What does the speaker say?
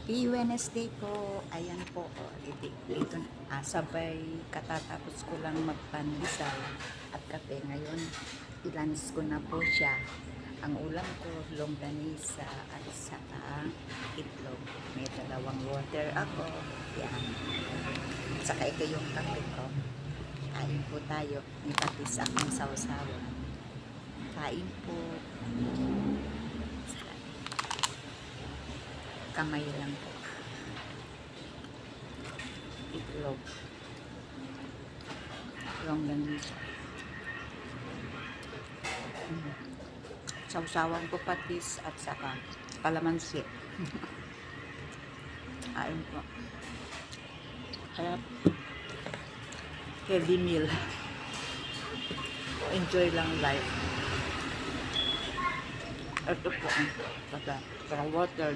Happy Wednesday po. Ayan po. Dito, sabay katatapos ko lang magpandesal at kape. Ngayon, ilans ko na po siya. Ang ulam ko, longganisa at saka itlog. May dalawang water ako. Yan. Saka ito yung kape ko. Kain po tayo. May patis akong sausawan. Kain po. Kamay lang po. Itlog. Longganisa. Sausawan ko patis at saka kalamansi. Kain po. Kaya heavy meal. Enjoy lang life. Ito po. Saka water.